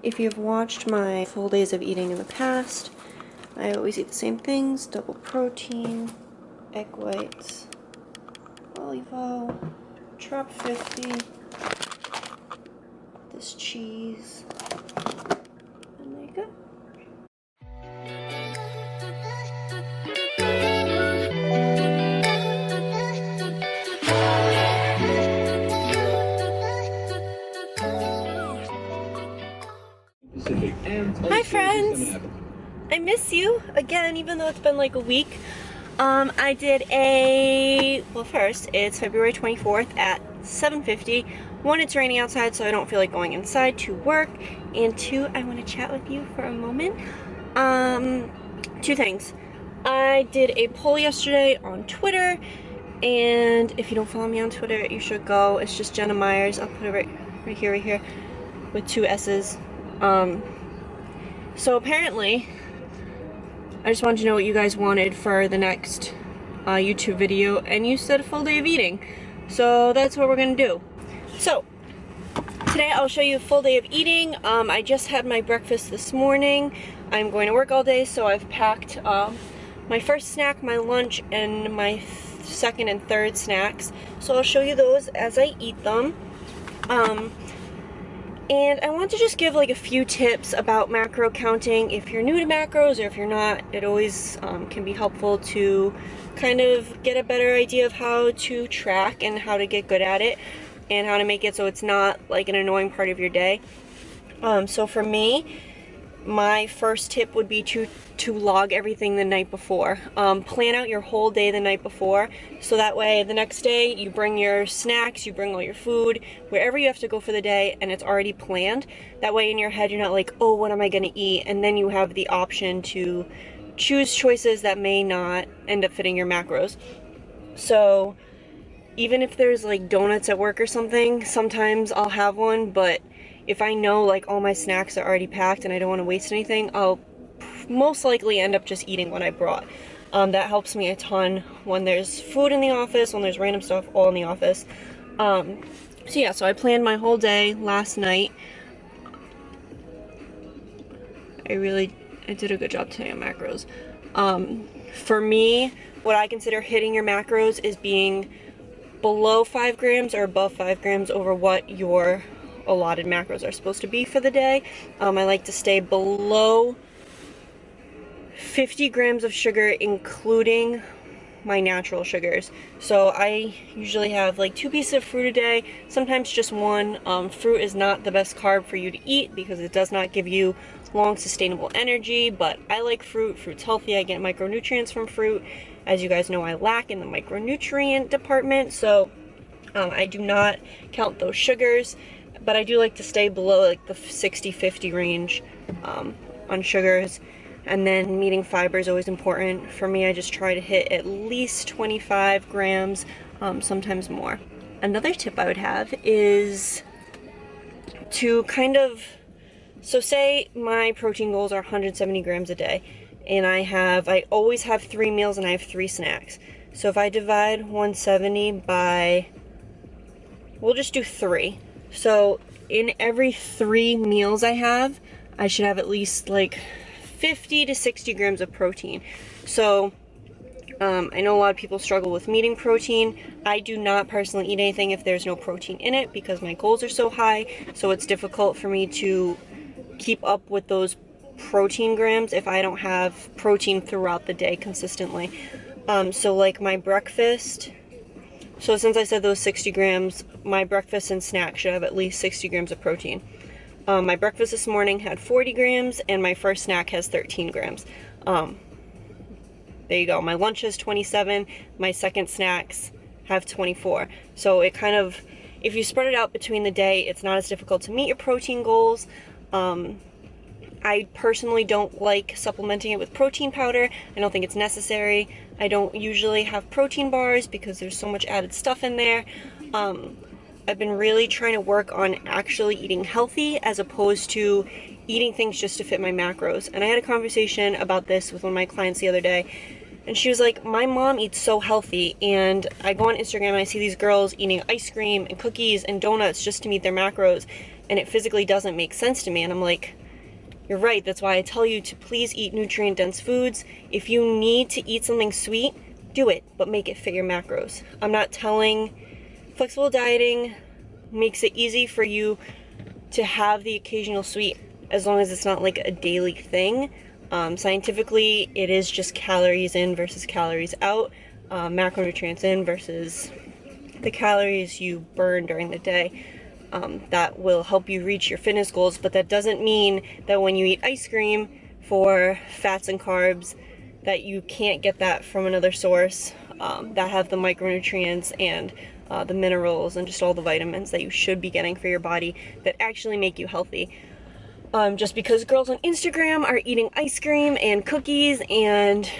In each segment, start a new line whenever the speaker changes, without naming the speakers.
If you've watched my full days of eating in the past, I always eat the same things: double protein, egg whites, olive oil, Trop 50, this cheese, and there you go. Hi friends! I miss you again, even though it's been like a week. I did well, first, it's February 24th at 7:50. One, it's raining outside, so I don't feel like going inside to work. And two, I want to chat with you for a moment. Two things. I did a poll yesterday on Twitter, and if you don't follow me on Twitter, you should go. It's just jennamyerss. I'll put it right here, with 2 S's. So apparently, I just wanted to know what you guys wanted for the next YouTube video, and you said a full day of eating. So that's what we're gonna do. So, today I'll show you a full day of eating. I just had my breakfast this morning. I'm going to work all day, so I've packed my first snack, my lunch, and my second and third snacks. So I'll show you those as I eat them. And I want to just give like a few tips about macro counting. If you're new to macros, or if you're not, it always can be helpful to kind of get a better idea of how to track and how to get good at it, and how to make it so it's not like an annoying part of your day. So for me, my first tip would be to log everything the night before. Plan out your whole day the night before, so that way the next day you bring your snacks, you bring all your food, wherever you have to go for the day, and it's already planned. That way in your head you're not like, oh, what am I gonna eat? And then you have the option to choose choices that may not end up fitting your macros. So even if there's like donuts at work or something, sometimes I'll have one, but if I know like all my snacks are already packed and I don't want to waste anything, I'll most likely end up just eating what I brought. That helps me a ton when there's food in the office, when there's random stuff all in the office. So yeah, so I planned my whole day last night. I did a good job today on macros. For me, what I consider hitting your macros is being below 5 grams or above 5 grams over what your allotted macros are supposed to be for the day. I like to stay below 50 grams of sugar, including my natural sugars. So I usually have like 2 pieces of fruit a day, sometimes just 1. Fruit is not the best carb for you to eat because it does not give you long sustainable energy, but I like fruit. Fruit's healthy. I get micronutrients from fruit. As you guys know, I lack in the micronutrient department, so I do not count those sugars, but I do like to stay below like the 60-50 range on sugars. And then meeting fiber is always important. For me, I just try to hit at least 25 grams, sometimes more. Another tip I would have is to so say my protein goals are 170 grams a day, and I always have 3 meals and I have 3 snacks. So if I divide 170 by, we'll just do 3. So in every 3 meals I should have at least like 50 to 60 grams of protein. So I know a lot of people struggle with meeting protein. I do not personally eat anything if there's no protein in it because my goals are so high, so it's difficult for me to keep up with those protein grams if I don't have protein throughout the day consistently. So like my breakfast, so since I said those 60 grams, my breakfast and snack should have at least 60 grams of protein. My breakfast this morning had 40 grams, and my first snack has 13 grams. There you go. My lunch has 27. My second snacks have 24. So it kind of, if you spread it out between the day, it's not as difficult to meet your protein goals. I personally don't like supplementing it with protein powder. I don't think it's necessary. I don't usually have protein bars because there's so much added stuff in there. I've been really trying to work on actually eating healthy as opposed to eating things just to fit my macros. And I had a conversation about this with one of my clients the other day. And she was like, my mom eats so healthy, and I go on Instagram and I see these girls eating ice cream and cookies and donuts just to meet their macros, and it physically doesn't make sense to me. And I'm like, you're right. That's why I tell you to please eat nutrient-dense foods. If you need to eat something sweet, do it, but make it fit your macros. I'm not telling, flexible dieting makes it easy for you to have the occasional sweet, as long as it's not like a daily thing. Scientifically, it is just calories in versus calories out, macronutrients in versus the calories you burn during the day. That will help you reach your fitness goals, but that doesn't mean that when you eat ice cream for fats and carbs, that you can't get that from another source that have the micronutrients and the minerals and just all the vitamins that you should be getting for your body that actually make you healthy. Just because girls on Instagram are eating ice cream and cookies and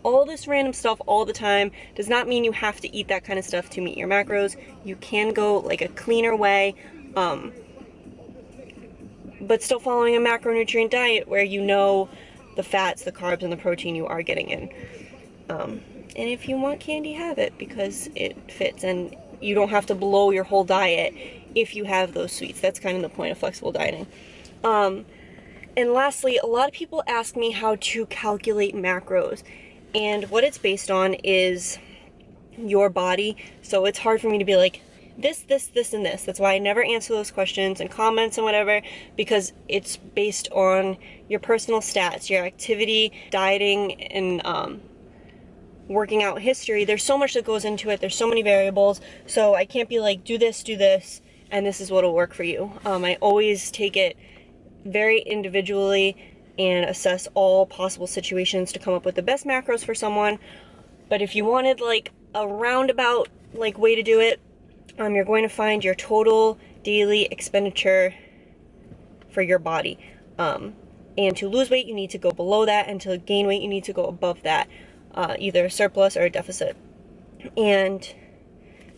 all this random stuff all the time does not mean you have to eat that kind of stuff to meet your macros. You can go like a cleaner way, but still following a macronutrient diet where you know the fats, the carbs, and the protein you are getting in. And if you want candy, have it, because it fits, and you don't have to blow your whole diet if you have those sweets. That's kind of the point of flexible dieting. And lastly, a lot of people ask me how to calculate macros, and what it's based on is your body. So it's hard for me to be like, this, and this. That's why I never answer those questions and comments and whatever, because it's based on your personal stats, your activity, dieting, and working out history. There's so much that goes into it. There's so many variables. So I can't be like, do this, and this is what'll work for you. I always take it very individually and assess all possible situations to come up with the best macros for someone. But if you wanted like a roundabout like way to do it, you're going to find your total daily expenditure for your body. And to lose weight, you need to go below that, and to gain weight, you need to go above that, either a surplus or a deficit. And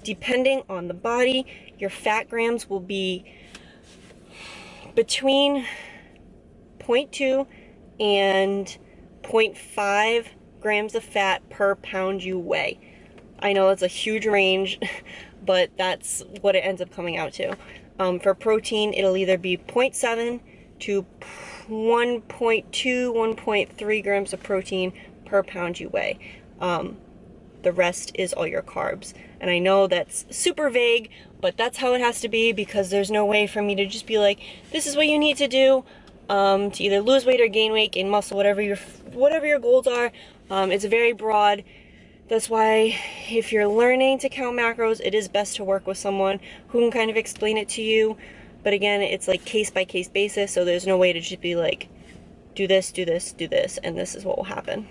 depending on the body, your fat grams will be between 0.2 and 0.5 grams of fat per pound you weigh. I know it's a huge range, but that's what it ends up coming out to. For protein, it'll either be 0.7 to 1.2, 1.3 grams of protein per pound you weigh. The rest is all your carbs. And I know that's super vague, but that's how it has to be, because there's no way for me to just be like, this is what you need to do to either lose weight or gain weight, gain muscle, whatever your goals are. It's very broad. That's why if you're learning to count macros, it is best to work with someone who can kind of explain it to you. But again, it's like case by case basis, so there's no way to just be like, do this, and this is what will happen.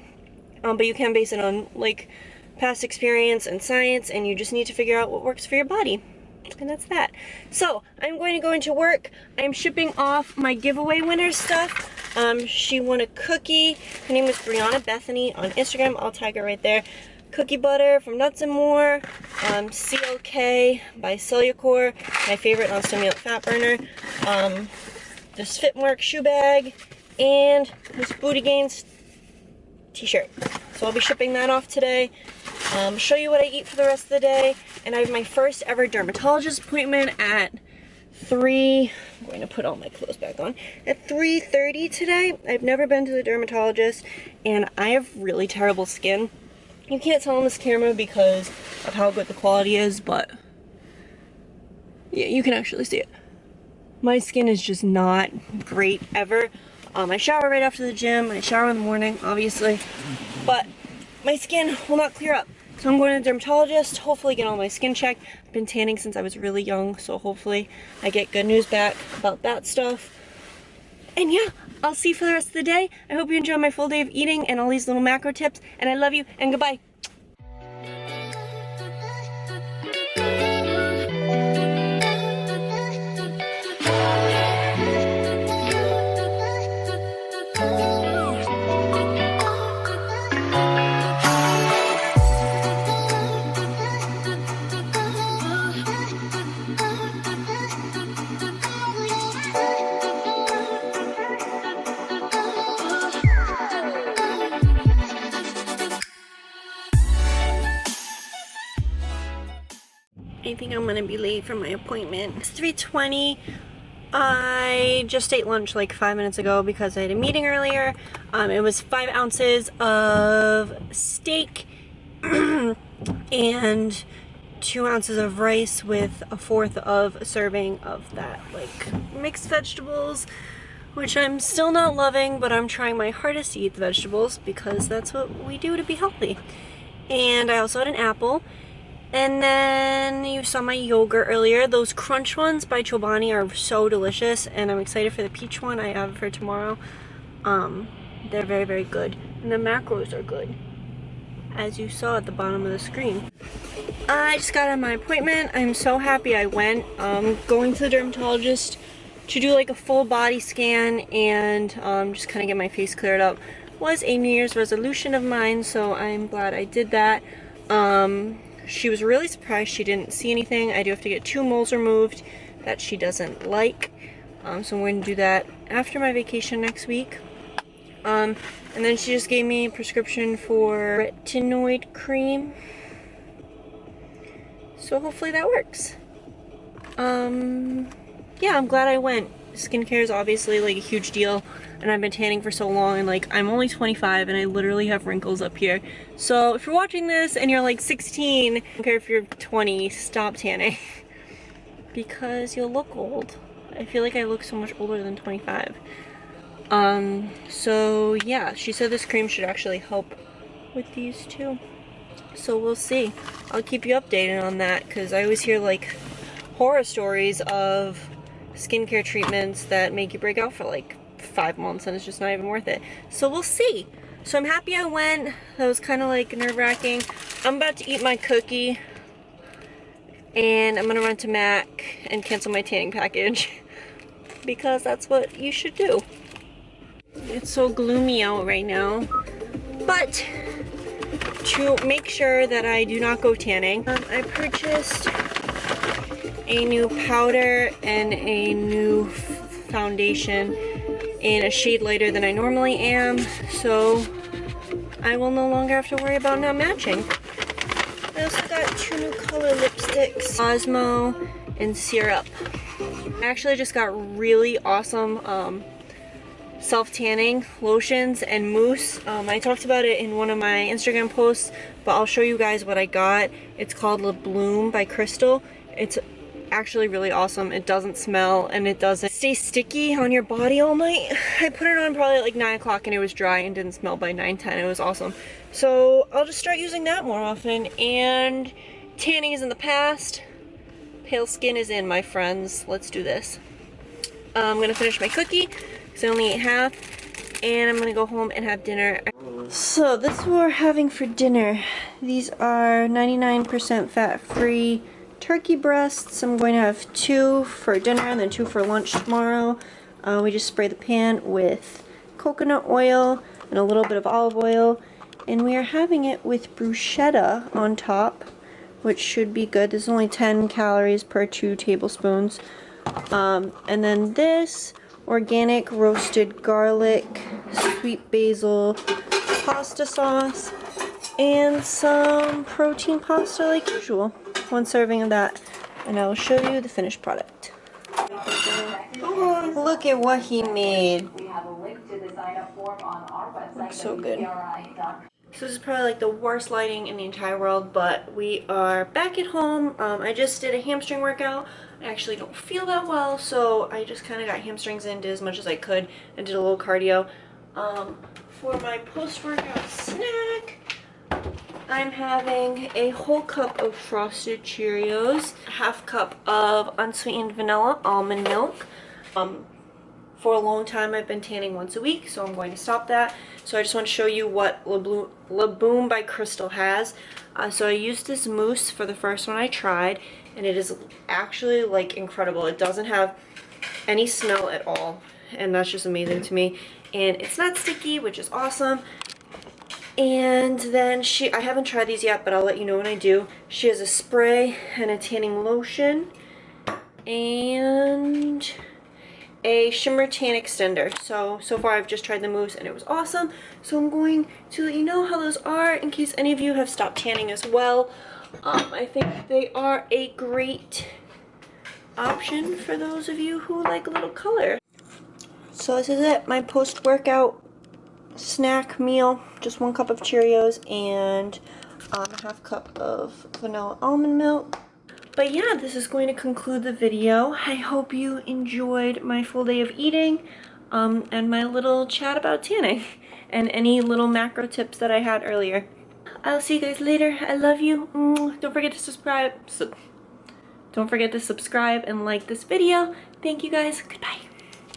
But you can base it on like past experience and science, and you just need to figure out what works for your body. And that's that. So I'm going to go into work. I'm shipping off my giveaway winner stuff. She won a cookie. Her name is Brianna Bethany on Instagram. I'll tag her right there. Cookie butter from Nuts and More. CLK by Cellucor, my favorite non-stimulant fat burner. This Fitmark shoe bag, and this Booty Gains t-shirt. So I'll be shipping that off today. Show you what I eat for the rest of the day. And I have my first ever dermatologist appointment at 3, I'm going to put all my clothes back on, at 3:30 today. I've never been to the dermatologist, and I have really terrible skin. You can't tell on this camera because of how good the quality is, but yeah, you can actually see it. My skin is just not great ever. I shower right after the gym. I shower in the morning, obviously, but my skin will not clear up. So I'm going to the dermatologist, hopefully get all my skin checked. I've been tanning since I was really young, so hopefully I get good news back about that stuff. And yeah, I'll see you for the rest of the day. I hope you enjoy my full day of eating and all these little macro tips, and I love you, and goodbye. I think I'm gonna be late for my appointment. It's 3:20. I just ate lunch like 5 minutes ago because I had a meeting earlier. It was 5 ounces of steak and 2 ounces of rice with a fourth of a serving of that like mixed vegetables, which I'm still not loving, but I'm trying my hardest to eat the vegetables because that's what we do to be healthy. And I also had an apple. And then you saw my yogurt earlier. Those crunch ones by Chobani are so delicious, and I'm excited for the peach one I have for tomorrow. They're very, very good. And the macros are good, as you saw at the bottom of the screen. I just got on my appointment. I'm so happy I went. Going to the dermatologist to do like a full body scan and just kind of get my face cleared up was a New Year's resolution of mine, so I'm glad I did that. She was really surprised she didn't see anything. I do have to get 2 moles removed that she doesn't like. So I'm going to do that after my vacation next week. And then she just gave me a prescription for retinoid cream. So hopefully that works. Yeah, I'm glad I went. Skincare is obviously like a huge deal, and I've been tanning for so long, and like I'm only 25 and I literally have wrinkles up here. So if you're watching this and you're like 16, I don't care if you're 20, stop tanning because you'll look old. I feel like I look so much older than 25. So yeah, she said this cream should actually help with these too. So we'll see. I'll keep you updated on that because I always hear like horror stories of skincare treatments that make you break out for like 5 months and it's just not even worth it. So we'll see. So I'm happy I went. That was kind of like nerve-wracking. I'm about to eat my cookie and I'm gonna run to Mac and cancel my tanning package because that's what you should do. It's so gloomy out right now, but to make sure that I do not go tanning, I purchased a new powder and a new foundation in a shade lighter than I normally am, so I will no longer have to worry about not matching. I also got 2 new color lipsticks, Osmo and Syrup. I actually just got really awesome self-tanning lotions and mousse. I talked about it in one of my Instagram posts, but I'll show you guys what I got. It's called Le Bloom by Crystal. It's actually really awesome. It doesn't smell and it doesn't stay sticky on your body all night. I put it on probably at like 9 o'clock and it was dry and didn't smell by 9:10. It was awesome. So I'll just start using that more often. And tanning is in the past. Pale skin is in, my friends. Let's do this. I'm gonna finish my cookie because I only ate half, and I'm gonna go home and have dinner. So this is what we're having for dinner. These are 99% fat-free turkey breasts. I'm going to have 2 for dinner and then 2 for lunch tomorrow. We just spray the pan with coconut oil and a little bit of olive oil, and we are having it with bruschetta on top, which should be good. There's only 10 calories per 2 tablespoons. And then this organic roasted garlic, sweet basil pasta sauce, and some protein pasta like usual. 1 serving of that, and I will show you the finished product. Oh, look at what he made. Looks so good. So this is probably like the worst lighting in the entire world, but we are back at home. I just did a hamstring workout. I actually don't feel that well, so I just kind of got hamstrings in, did as much as I could, and did a little cardio. For my post-workout snack, I'm having a whole cup of frosted Cheerios, a half cup of unsweetened vanilla almond milk. For a long time I've been tanning once a week, so I'm going to stop that. So I just want to show you what Le Bloom by Crystal has. So I used this mousse for the first one I tried, and it is actually like incredible. It doesn't have any smell at all, and that's just amazing to me. And it's not sticky, which is awesome. And then I haven't tried these yet, but I'll let you know when I do. She has a spray and a tanning lotion and a shimmer tan extender. So far I've just tried the mousse and it was awesome. So I'm going to let you know how those are in case any of you have stopped tanning as well. I think they are a great option for those of you who like a little color. So this is it, my post-workout snack meal. Just 1 cup of Cheerios and a half cup of vanilla almond milk. But yeah, this is going to conclude the video. I hope you enjoyed my full day of eating and my little chat about tanning and any little macro tips that I had earlier. I'll see you guys later. I love you. Don't forget to subscribe. Don't forget to subscribe and like this video. Thank you guys. Goodbye.